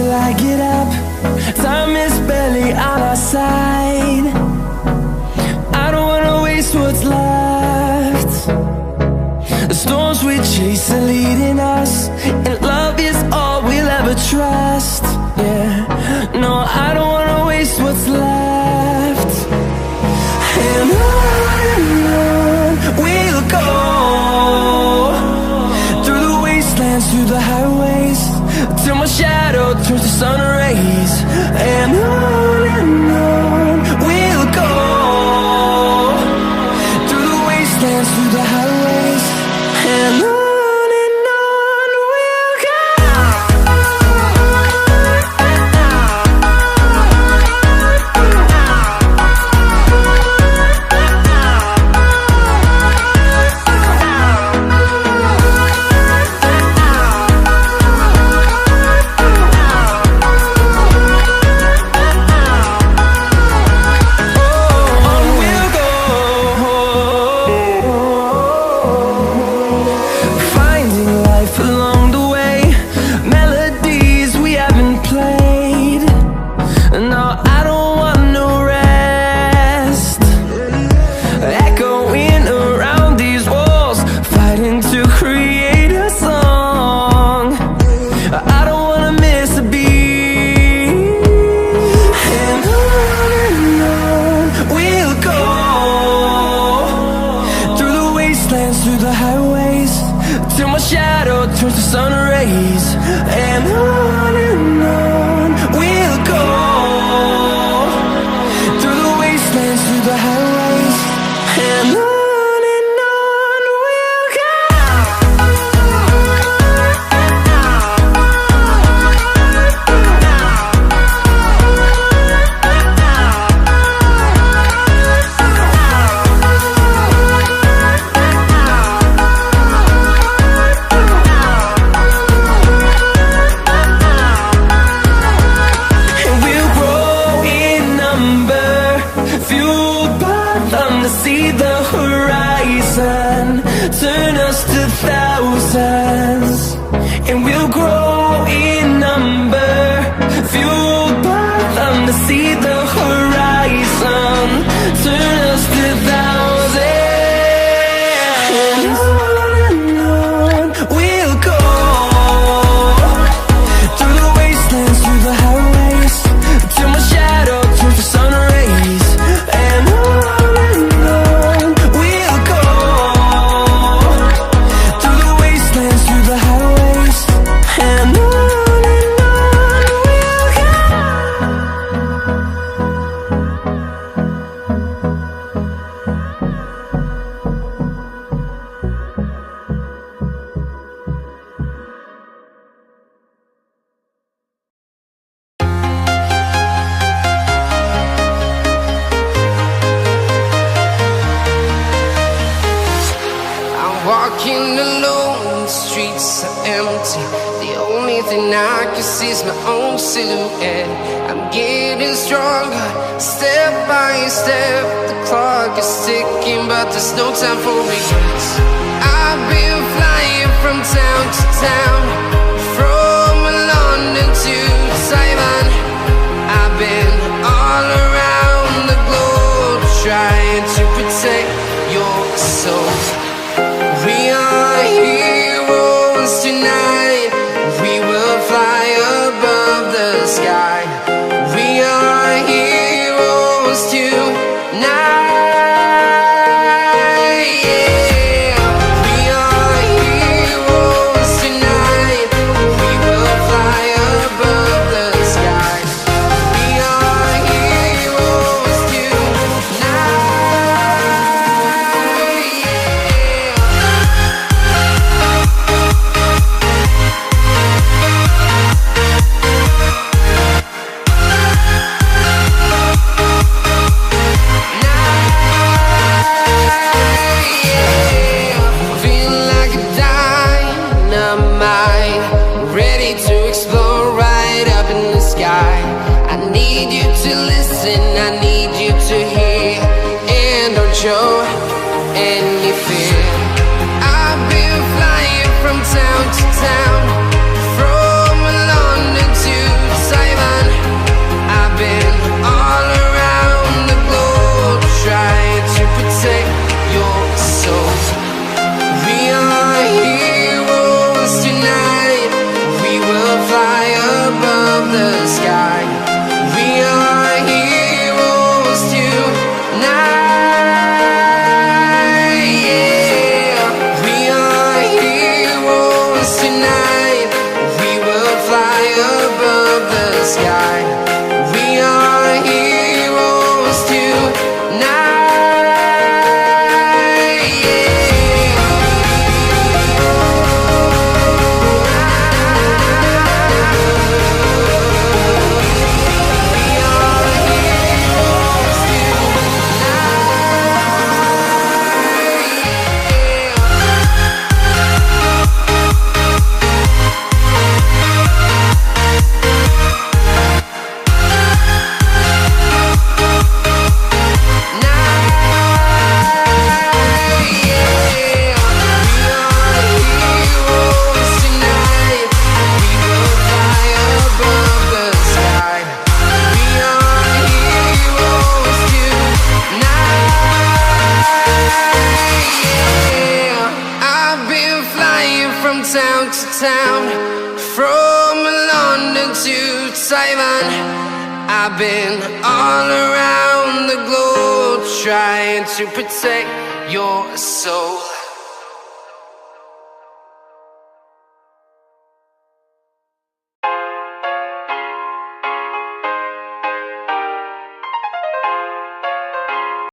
till I get up. Time is barely on our side. I don't wanna waste what's left. The storms we chase are leading us, and love is all we'll ever trust. Yeah, no, I don't wanna waste what's left. And on we'll go, through the wastelands, through the highways, till my shadow turns to sun rays. And on we'll go, through the wastelands, through the highways, and on. Through the highways, till my shadow turns to sun rays. And on we'll go, through the wastelands, through the highways, and on we'll go. See the horizon turn us to thousands, and we'll grow in number, fueled by them. To see the horizon turn us to thousands, and on we'll go, through the wastelands, through the highways, till my shadow turns to sun rays. And walking alone, the streets are empty. The only thing I can see is my own silhouette. I'm getting stronger, step by step. The clock is ticking, but there's no time for regrets. I've been flying from town to town, from London to Taiwan. I've been all around the globe, trying to protect your soul. We are heroes tonight. We will fly above the sky. We are heroes tonight. Yeah. We are heroes tonight. We will fly above the sky. We are heroes tonight. Show any fear. I've been flying from town to town, from London to town, from London to Taiwan. I've been all around the globe trying to protect your soul.